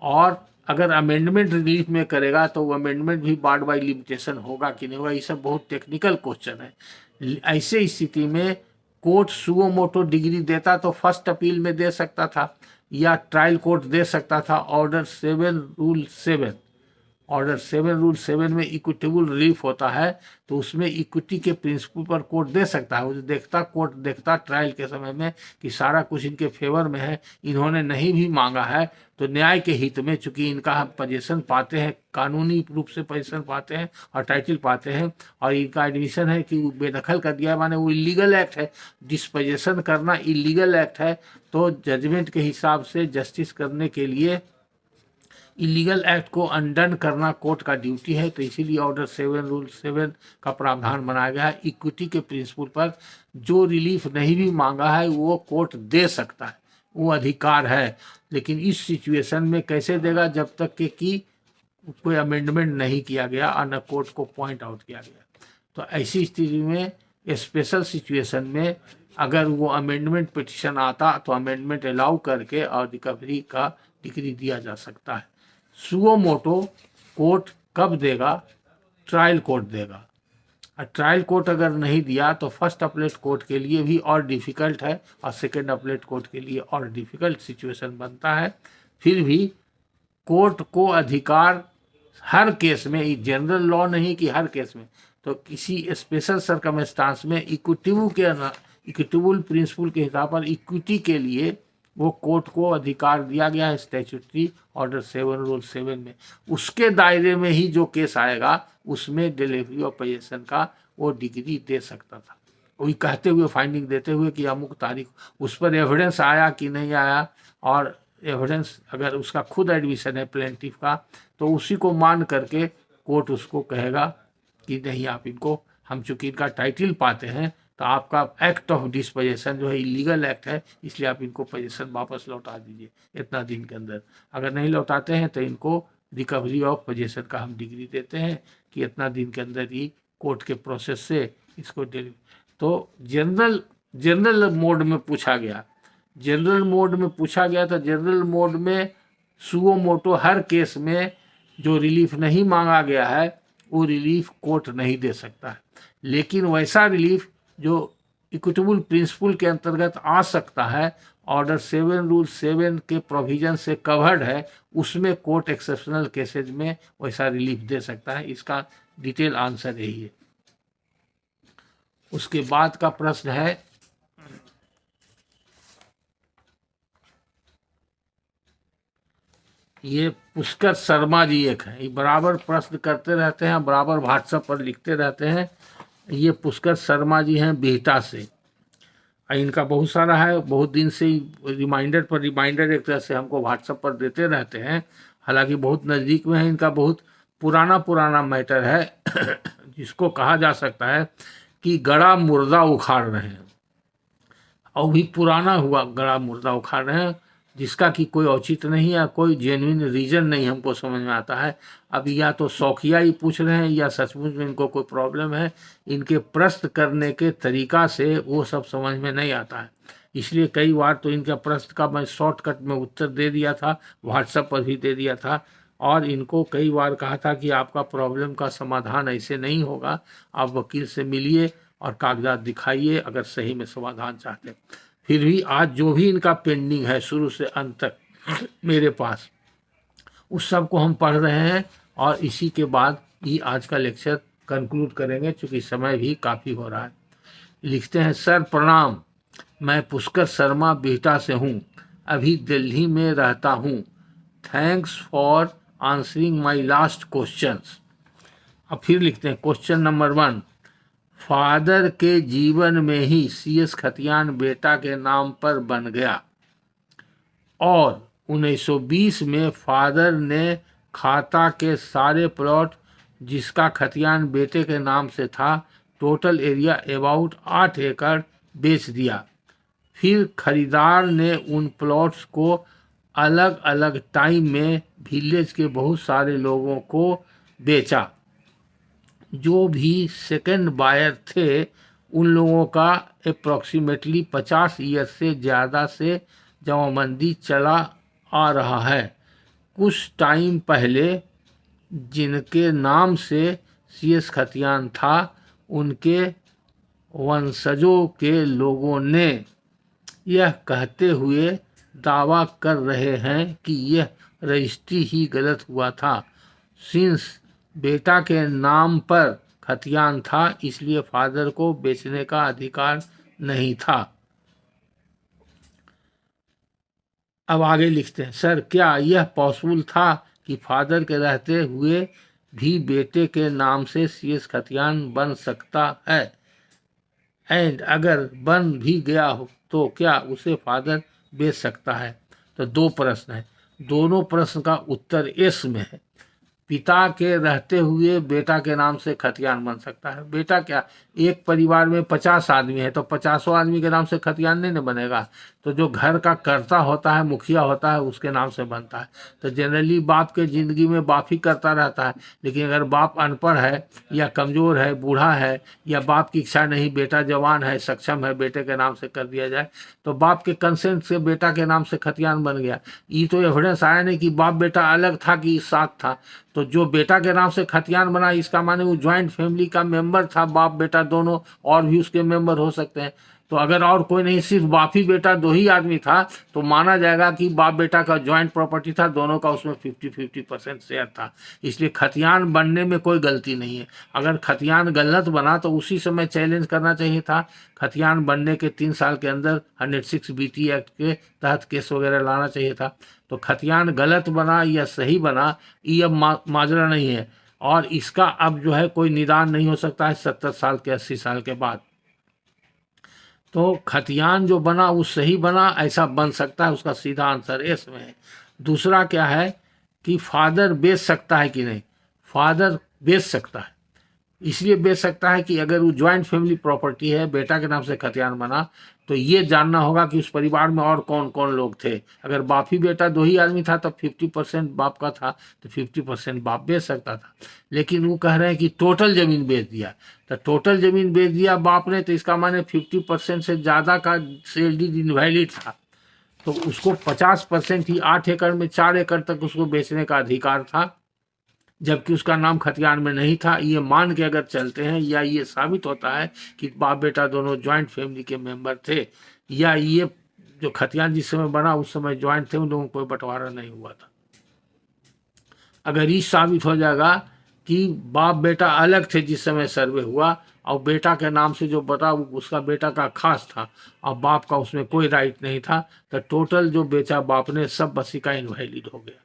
Speaker 1: और अगर अमेंडमेंट रिलीफ में करेगा तो वो अमेंडमेंट भी बार्ड बाई लिमिटेशन होगा कि नहीं होगा। ये सब बहुत टेक्निकल क्वेश्चन है। ऐसे स्थिति में कोर्ट सुओ मोटो डिग्री देता तो फर्स्ट अपील में दे सकता था, या ट्रायल कोर्ट दे सकता था। ऑर्डर 7 रूल 7, ऑर्डर 7 रूल 7 में इक्विटेबल रिलीफ होता है, तो उसमें इक्विटी के प्रिंसिपल पर कोर्ट दे सकता है। वो देखता, कोर्ट देखता ट्रायल के समय में कि सारा कुछ इनके फेवर में है, इन्होंने नहीं भी मांगा है, तो न्याय के हित में, चूंकि इनका हम पोजीशन पाते हैं, कानूनी रूप से पोजीशन पाते हैं और टाइटल पाते हैं, और इनका एडमिशन है कि वो बेदखल कर दिया, माने वो इलीगल एक्ट है, डिस्पोजेशन करना इलीगल एक्ट है, तो जजमेंट के हिसाब से जस्टिस करने के लिए इलीगल एक्ट को अनडन करना कोर्ट का ड्यूटी है। तो इसीलिए ऑर्डर 7 रूल 7 का प्रावधान बनाया गया है। इक्विटी के प्रिंसिपल पर जो रिलीफ नहीं भी मांगा है वो कोर्ट दे सकता है, वो अधिकार है। लेकिन इस सिचुएशन में कैसे देगा, जब तक कि कोई अमेंडमेंट नहीं किया गया और न कोर्ट को पॉइंट आउट किया गया। तो ऐसी स्थिति में, स्पेशल सिचुएशन में, अगर वो अमेंडमेंट पिटिशन आता तो अमेंडमेंट अलाउ करके और रिकवरी का डिग्री दिया जा सकता है। सुओ मोटो कोर्ट कब देगा? ट्रायल कोर्ट देगा। और ट्रायल कोर्ट अगर नहीं दिया तो फर्स्ट अपलेट कोर्ट के लिए भी और डिफ़िकल्ट है, और सेकेंड अपलेट कोर्ट के लिए और डिफ़िकल्ट सिचुएशन बनता है। फिर भी कोर्ट को अधिकार हर केस में, ये जनरल लॉ नहीं कि हर केस में, तो किसी स्पेशल सर्कमस्टांस में इक्विटेबल प्रिंसिपल के हिसाब पर इक्विटी के लिए वो कोर्ट को अधिकार दिया गया है स्टैट्यूटरी ऑर्डर 7 रूल 7 में। उसके दायरे में ही जो केस आएगा उसमें डिलीवरी ऑफ पोजेशन का वो डिग्री दे सकता था। वही कहते हुए, फाइंडिंग देते हुए कि अमुक तारीख, उस पर एविडेंस आया कि नहीं आया, और एविडेंस अगर उसका खुद एडमिशन है प्लेंटिफ का, तो उसी को मान करके कोर्ट उसको कहेगा कि नहीं, आप इनको, हम चूँकि इनका टाइटल पाते हैं तो आपका एक्ट ऑफ डिस्पोजेशन जो है इलीगल एक्ट है, इसलिए आप इनको पोजेशन वापस लौटा दीजिए इतना दिन के अंदर। अगर नहीं लौटाते हैं तो इनको रिकवरी ऑफ पोजेशन का हम डिग्री देते हैं कि इतना दिन के अंदर ही कोर्ट के प्रोसेस से इसको तो जनरल मोड में पूछा गया। जनरल मोड में पूछा गया तो जनरल मोड में सुओ मोटो हर केस में जो रिलीफ नहीं मांगा गया है वो रिलीफ कोर्ट नहीं दे सकता है। लेकिन वैसा रिलीफ जो इक्विटेबल प्रिंसिपल के अंतर्गत आ सकता है, ऑर्डर 7 रूल 7 के प्रोविजन से कवर्ड है, उसमें कोर्ट एक्सेप्शनल केसेज में वैसा रिलीफ दे सकता है। इसका डिटेल आंसर यही है। उसके बाद का प्रश्न है, ये पुष्कर शर्मा जी एक है, ये बराबर प्रश्न करते रहते हैं, बराबर व्हाट्सएप पर लिखते रहते हैं। ये पुष्कर शर्मा जी हैं बिहटा से। इनका बहुत सारा है, बहुत दिन से रिमाइंडर पर रिमाइंडर एक तरह से हमको व्हाट्सएप पर देते रहते हैं। हालांकि बहुत नज़दीक में है, इनका बहुत पुराना मैटर है जिसको कहा जा सकता है कि गड़ा मुर्दा उखाड़ रहे हैं, और भी पुराना हुआ गड़ा मुर्दा उखाड़ रहे हैं, जिसका कि कोई औचित्य नहीं है, कोई जेन्युइन रीज़न नहीं हमको समझ में आता है। अब या तो शौकिया ही पूछ रहे हैं या सचमुच में इनको कोई प्रॉब्लम है। इनके प्रश्न करने के तरीका से वो सब समझ में नहीं आता है। इसलिए कई बार तो इनका प्रश्न का मैं शॉर्टकट में उत्तर दे दिया था, व्हाट्सएप पर भी दे दिया था, और इनको कई बार कहा था कि आपका प्रॉब्लम का समाधान ऐसे नहीं होगा, आप वकील से मिलिए और कागजात दिखाइए अगर सही में समाधान चाहते हैं। फिर भी आज जो भी इनका पेंडिंग है शुरू से अंत तक मेरे पास, उस सब को हम पढ़ रहे हैं, और इसी के बाद ही आज का लेक्चर कंक्लूड करेंगे, क्योंकि समय भी काफ़ी हो रहा है। लिखते हैं, सर प्रणाम, मैं पुष्कर शर्मा बिहटा से हूँ, अभी दिल्ली में रहता हूँ। Thanks for answering my last questions. अब फिर लिखते हैं, क्वेश्चन नंबर 1, फादर के जीवन में ही CS खतियान बेटा के नाम पर बन गया, और 1920 में फादर ने खाता के सारे प्लॉट जिसका खतियान बेटे के नाम से था, टोटल एरिया अबाउट 8 एकड़, बेच दिया। फिर खरीदार ने उन प्लॉट्स को अलग अलग टाइम में विलेज के बहुत सारे लोगों को बेचा। जो भी सेकंड बायर थे उन लोगों का अप्रॉक्सीमेटली 50 ईयर से ज़्यादा से जमाबंदी चला आ रहा है। कुछ टाइम पहले जिनके नाम से CS खतियान था उनके वंशजों के लोगों ने यह कहते हुए दावा कर रहे हैं कि यह रजिस्ट्री ही गलत हुआ था। सिंस बेटा के नाम पर खतियान था इसलिए फादर को बेचने का अधिकार नहीं था। अब आगे लिखते हैं, सर क्या यह पॉसिबल था कि फादर के रहते हुए भी बेटे के नाम से CS खतियान बन सकता है? एंड अगर बन भी गया हो तो क्या उसे फादर बेच सकता है? तो दो प्रश्न है, दोनों प्रश्न का उत्तर यस में है। पिता के रहते हुए बेटा के नाम से खतियान बन सकता है। बेटा क्या, एक परिवार में 50 आदमी है तो 50 आदमी के नाम से खतियान नहीं न बनेगा। तो जो घर का कर्ता होता है, मुखिया होता है, उसके नाम से बनता है। तो जनरली बाप के ज़िंदगी में बाप ही करता रहता है। लेकिन अगर बाप अनपढ़ है या कमज़ोर है, बूढ़ा है, या बाप की इच्छा नहीं, बेटा जवान है, सक्षम है, बेटे के नाम से कर दिया जाए तो बाप के कंसेंट से बेटा के नाम से खतियान बन गया। ये तो एविडेंस आया नहीं कि बाप बेटा अलग था कि साथ था। तो जो बेटा के नाम से खतियान बना इसका माने वो ज्वाइंट फैमिली का मेंबर था, बाप बेटा दोनों, और भी उसके मेंबर हो सकते हैं। तो अगर और कोई नहीं, सिर्फ बाप ही बेटा दो ही आदमी था तो माना जाएगा कि बाप बेटा का ज्वाइंट प्रॉपर्टी था, दोनों का उसमें 50-50% शेयर था। इसलिए खतियान बनने में कोई गलती नहीं है। अगर खतियान गलत बना तो उसी समय चैलेंज करना चाहिए था। खतियान बनने के 3 साल के अंदर 106 BT एक्ट के तहत केस वगैरह लाना चाहिए था। तो खतियान गलत बना या सही बना ये अब माजरा नहीं है, और इसका अब जो है कोई निदान नहीं हो सकता है 70 साल के 80 साल के बाद। तो खतियान जो बना वो सही बना, ऐसा बन सकता है, उसका सीधा आंसर यस में है। दूसरा क्या है कि फादर बेच सकता है कि नहीं? फादर बेच सकता है। इसलिए बेच सकता है कि अगर वो ज्वाइंट फैमिली प्रॉपर्टी है, बेटा के नाम से खतियान बना, तो ये जानना होगा कि उस परिवार में और कौन कौन लोग थे। अगर बाप ही बेटा दो ही आदमी था तो 50% बाप का था तो 50% बाप बेच सकता था। लेकिन वो कह रहे हैं कि टोटल ज़मीन बेच दिया, तो टोटल ज़मीन बेच दिया बाप ने, तो इसका माने 50% से ज़्यादा का सेल डीड इनवैलिड था। तो उसको 50% ही 8 एकड़ में 4 एकड़ तक उसको बेचने का अधिकार था, जबकि उसका नाम खतियान में नहीं था। ये मान के अगर चलते हैं, या ये साबित होता है कि बाप बेटा दोनों ज्वाइंट फैमिली के मेंबर थे, या ये जो खतियान जिस समय बना उस समय ज्वाइंट थे, उन लोगों को कोई बंटवारा नहीं हुआ था। अगर ये साबित हो जाएगा कि बाप बेटा अलग थे जिस समय सर्वे हुआ, और बेटा के नाम से जो बता वो उसका बेटा का खास था और बाप का उसमें कोई राइट नहीं था, तो टोटल जो बेचा बाप ने सब बसी का इनवैलिड हो गया।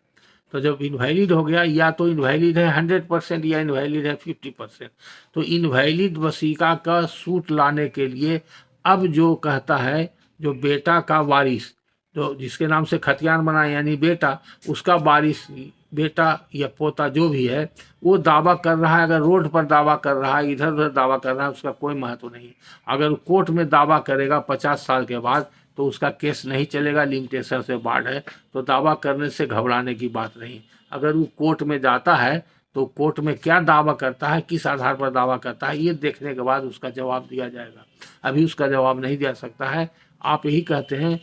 Speaker 1: तो जब इनवैलिड हो गया, या तो इनवैलिड है 100% या इनवैलिड है 50%, तो इनवैलिड वसीका का सूट लाने के लिए अब जो कहता है, जो बेटा का वारिस, जो जिसके नाम से खतियान बना यानी बेटा, उसका वारिस बेटा या पोता जो भी है वो दावा कर रहा है। अगर रोड पर दावा कर रहा है, इधर उधर दावा कर रहा है, उसका कोई महत्व नहीं है। अगर कोर्ट में दावा करेगा 50 साल के बाद तो उसका केस नहीं चलेगा, लिमिटेशन से बाढ़ है। तो दावा करने से घबराने की बात नहीं। अगर वो कोर्ट में जाता है तो कोर्ट में क्या दावा करता है, किस आधार पर दावा करता है, ये देखने के बाद उसका जवाब दिया जाएगा। अभी उसका जवाब नहीं दिया सकता है। आप यही कहते हैं,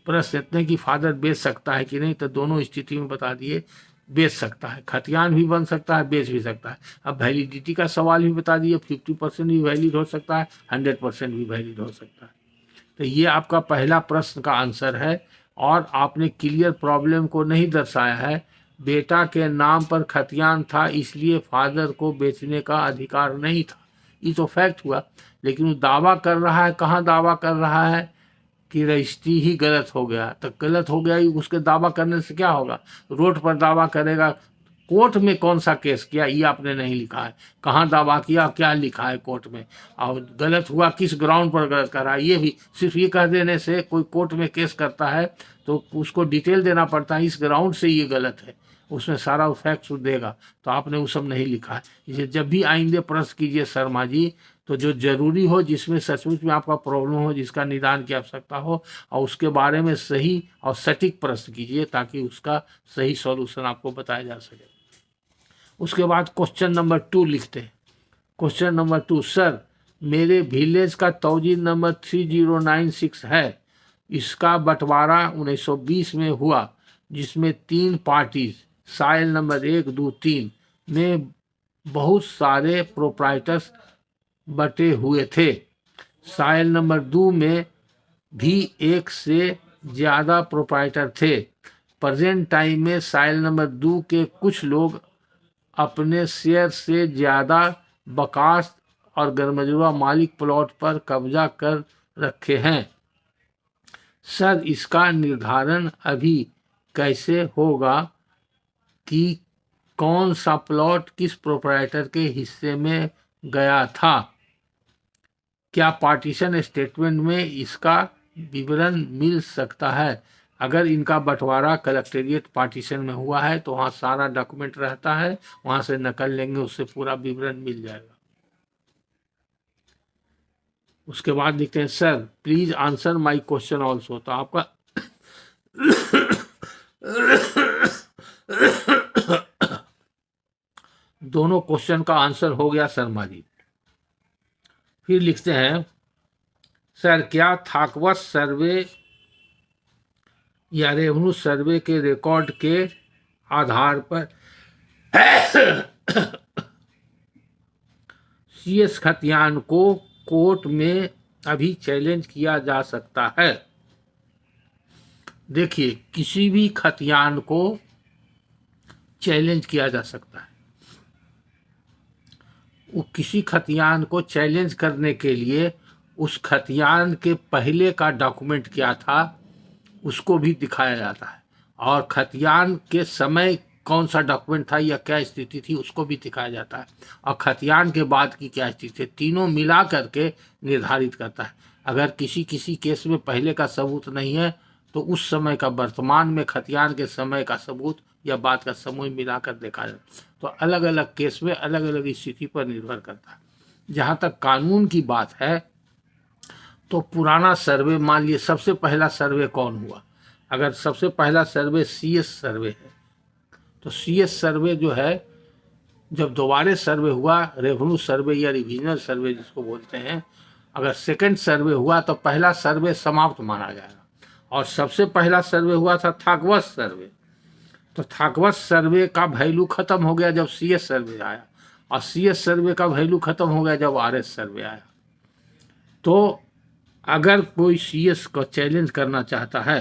Speaker 1: प्रश्न इतने कि फादर बेच सकता है कि नहीं, तो दोनों स्थिति में बता दिए बेच सकता है। खतियान भी बन सकता है, बेच भी सकता है। अब वैलिडिटी का सवाल भी बता दिए, 50% भी वैलिड हो सकता है, 100% भी वैलिड हो सकता है। तो ये आपका पहला प्रश्न का आंसर है, और आपने क्लियर प्रॉब्लम को नहीं दर्शाया है। बेटा के नाम पर खतियान था इसलिए फादर को बेचने का अधिकार नहीं था, ये तो फैक्ट हुआ। लेकिन वो दावा कर रहा है, कहाँ दावा कर रहा है कि रजिस्ट्री ही गलत हो गया। तो गलत हो गया, उसके दावा करने से क्या होगा? रोड पर दावा करेगा, कोर्ट में कौन सा केस किया ये आपने नहीं लिखा है, कहाँ दावा किया, क्या लिखा है कोर्ट में, और गलत हुआ किस ग्राउंड पर गलत करा, ये भी सिर्फ ये कह देने से कोई कोर्ट में केस करता है तो उसको डिटेल देना पड़ता है, इस ग्राउंड से ये गलत है, उसमें सारा फैक्ट्स देगा, तो आपने वो सब नहीं लिखा है। इसे जब भी आइंदे प्रश्न कीजिए शर्मा जी, तो जो जरूरी हो, जिसमें सचमुच में आपका प्रॉब्लम हो, जिसका निदान की आवश्यकता हो, और उसके बारे में सही और सटीक प्रश्न कीजिए, ताकि उसका सही सॉल्यूशन आपको बताया जा सके। उसके बाद क्वेश्चन नंबर 2 लिखते हैं। क्वेश्चन नंबर 2, सर मेरे विलेज का तौजीन नंबर 3096 है। इसका बंटवारा 1920 में हुआ, जिसमें 3 पार्टीज साइल नंबर 1, 2, 3 में बहुत सारे प्रोप्राइटर्स बटे हुए थे। साइल नंबर 2 में भी 1 से ज़्यादा प्रोप्राइटर थे। प्रेजेंट टाइम में साइल नंबर 2 के कुछ लोग अपने शेयर से ज़्यादा बकास और गरमजुआ मालिक प्लॉट पर कब्जा कर रखे हैं। सर इसका निर्धारण अभी कैसे होगा कि कौन सा प्लॉट किस प्रोप्राइटर के हिस्से में गया था? क्या पार्टीशन स्टेटमेंट में इसका विवरण मिल सकता है? अगर इनका बंटवारा कलेक्टेरिएट पार्टीशन में हुआ है तो वहाँ सारा डॉक्यूमेंट रहता है, वहाँ से नकल लेंगे, उससे पूरा विवरण मिल जाएगा। उसके बाद लिखते हैं, sir please answer my question also. तो आपका दोनों क्वेश्चन का आंसर हो गया शर्मा जी। फिर लिखते हैं, सर क्या थाकवत सर्वे या रेवेन्यू सर्वे के रिकॉर्ड के आधार पर CS खतियान को कोर्ट में अभी चैलेंज किया जा सकता है? देखिए, किसी भी खतियान को चैलेंज किया जा सकता है। वो किसी खतियान को चैलेंज करने के लिए उस खतियान के पहले का डॉक्यूमेंट क्या था उसको भी दिखाया जाता है, और खतियान के समय कौन सा डॉक्यूमेंट था या क्या स्थिति थी उसको भी दिखाया जाता है, और खतियान के बाद की क्या स्थिति है, तीनों मिला करके निर्धारित करता है। अगर किसी किसी केस में पहले का सबूत नहीं है तो उस समय का वर्तमान में खतियान के समय का सबूत या बाद का समूह मिलाकर देखा जाता है। तो अलग अलग केस में अलग अलग स्थिति पर निर्भर करता है। जहाँ तक कानून की बात है तो पुराना सर्वे, मान लिए सबसे पहला सर्वे कौन हुआ, अगर सबसे पहला सर्वे CS सर्वे है तो CS सर्वे जो है, जब दोबारे सर्वे हुआ, रेवेन्यू सर्वे या रिविजनल सर्वे जिसको बोलते हैं, अगर सेकंड सर्वे हुआ तो पहला सर्वे समाप्त माना जाएगा। और सबसे पहला सर्वे हुआ था थाकवत सर्वे, तो थाकवत सर्वे का वैल्यू खत्म हो गया जब CS सर्वे आया, और CS सर्वे का वैल्यू खत्म हो गया जब RS सर्वे आया। तो अगर कोई CS को चैलेंज करना चाहता है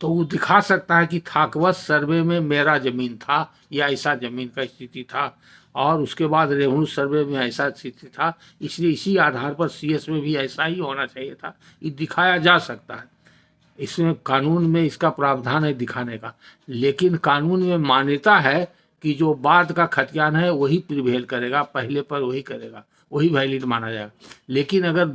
Speaker 1: तो वो दिखा सकता है कि थाकवत सर्वे में मेरा जमीन था या ऐसा जमीन का स्थिति था, और उसके बाद रेवेन्यू सर्वे में ऐसा स्थिति था, इसलिए इसी आधार पर CS में भी ऐसा ही होना चाहिए था, ये दिखाया जा सकता है। इसमें कानून में इसका प्रावधान है दिखाने का, लेकिन कानून में मान्यता है कि जो बाद का खतियान है वही प्रिवेल करेगा, पहले पर वही करेगा, वही वैलिड माना जाएगा। लेकिन अगर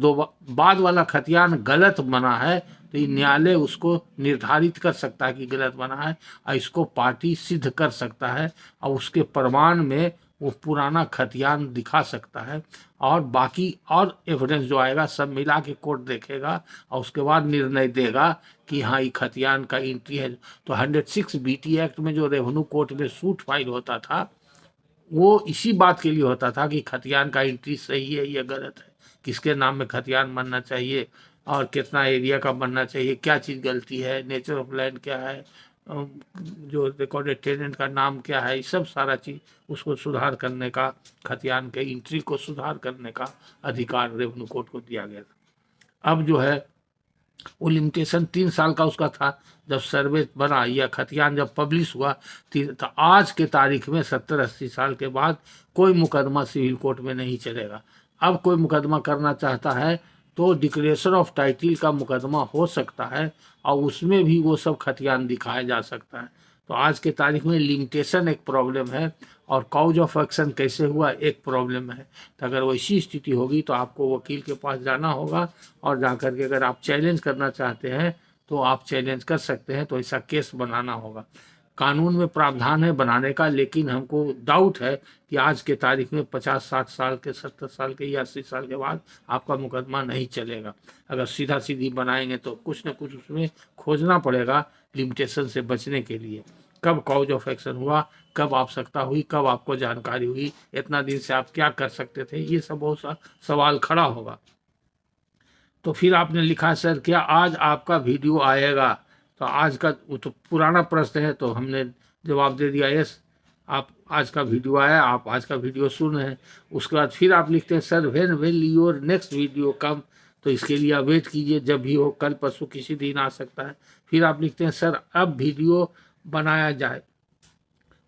Speaker 1: बाद वाला खतियान गलत बना है तो न्यायालय उसको निर्धारित कर सकता है कि गलत बना है, और इसको पार्टी सिद्ध कर सकता है, और उसके प्रमाण में वो पुराना खतियान दिखा सकता है, और बाकी और एविडेंस जो आएगा सब मिला के कोर्ट देखेगा और उसके बाद निर्णय देगा कि हाँ ये खतियान का एंट्री है। तो 106 BT एक्ट में जो रेवेन्यू कोर्ट में सूट फाइल होता था वो इसी बात के लिए होता था कि खतियान का एंट्री सही है या गलत है, किसके नाम में खतियान बनना चाहिए और कितना एरिया का बनना चाहिए, क्या चीज़ गलती है, नेचर ऑफ लैंड क्या है, जो रिकॉर्डेड टेनेंट का नाम क्या है, ये सब सारा चीज़ उसको सुधार करने का, खतियान के एंट्री को सुधार करने का अधिकार रेवेन्यू कोर्ट को दिया गया था। अब जो है वो लिमिटेशन 3 साल का उसका था जब सर्वे बना या खतियान जब पब्लिश हुआ, तो आज के तारीख में 70-80 साल के बाद कोई मुकदमा सिविल कोर्ट में नहीं चलेगा। अब कोई मुकदमा करना चाहता है तो डिक्लेरेशन ऑफ टाइटल का मुकदमा हो सकता है, और उसमें भी वो सब खतियान दिखाया जा सकता है। तो आज के तारीख में लिमिटेशन एक प्रॉब्लम है, और कॉज ऑफ एक्शन कैसे हुआ एक प्रॉब्लम है। तो अगर वैसी स्थिति होगी तो आपको वकील के पास जाना होगा, और जाकर के अगर आप चैलेंज करना चाहते हैं तो आप चैलेंज कर सकते हैं, तो ऐसा केस बनाना होगा। कानून में प्रावधान है बनाने का, लेकिन हमको डाउट है कि आज के तारीख में 50-60 साल के, 70 साल के या 80 साल के बाद आपका मुकदमा नहीं चलेगा। अगर सीधा सीधी बनाएंगे तो कुछ न कुछ उसमें खोजना पड़ेगा लिमिटेशन से बचने के लिए। कब कॉज ऑफ एक्शन हुआ, कब आवश्यकता हुई, कब आपको जानकारी हुई, इतना दिन से आप क्या कर सकते थे, ये सब बहुत सा सवाल खड़ा होगा। तो फिर आपने लिखा सर क्या आज आपका वीडियो आएगा, तो आज का वो तो पुराना प्रश्न है, तो हमने जवाब दे दिया यस, आप आज का वीडियो आया, आप आज का वीडियो सुन रहे हैं। उसके बाद फिर आप लिखते हैं sir when will your next video come, तो इसके लिए आप वेट कीजिए, जब भी हो, कल परसों किसी दिन आ सकता है। फिर आप लिखते हैं सर अब वीडियो बनाया जाए,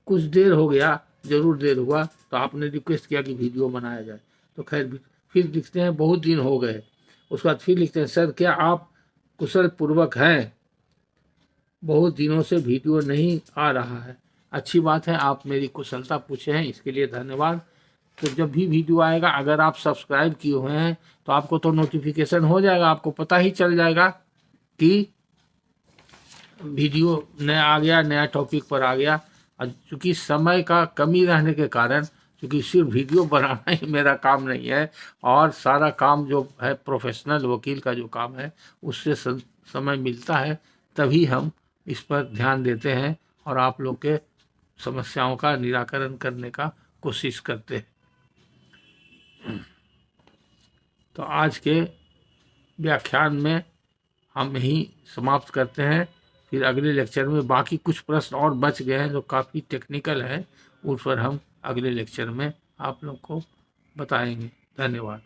Speaker 1: कुछ देर हो गया, ज़रूर देर हुआ, तो आपने रिक्वेस्ट किया कि वीडियो बनाया जाए, तो खैर। फिर लिखते हैं बहुत दिन हो गए। उसके बाद फिर लिखते हैं सर क्या आप कुशल पूर्वक हैं, बहुत दिनों से वीडियो नहीं आ रहा है। अच्छी बात है, आप मेरी कुशलता पूछे हैं, इसके लिए धन्यवाद। तो जब भी वीडियो आएगा, अगर आप सब्सक्राइब किए हुए हैं तो आपको तो नोटिफिकेशन हो जाएगा, आपको पता ही चल जाएगा कि वीडियो नया आ गया, नया टॉपिक पर आ गया। और चूँकि समय का कमी रहने के कारण, क्योंकि सिर्फ वीडियो बनाना ही मेरा काम नहीं है, और सारा काम जो है प्रोफेशनल वकील का जो काम है, उससे समय मिलता है, तभी हम इस पर ध्यान देते हैं और आप लोग के समस्याओं का निराकरण करने का कोशिश करते हैं। तो आज के व्याख्यान में हम यही समाप्त करते हैं। फिर अगले लेक्चर में बाकी कुछ प्रश्न और बच गए हैं जो काफ़ी टेक्निकल हैं, उस पर हम अगले लेक्चर में आप लोग को बताएंगे। धन्यवाद।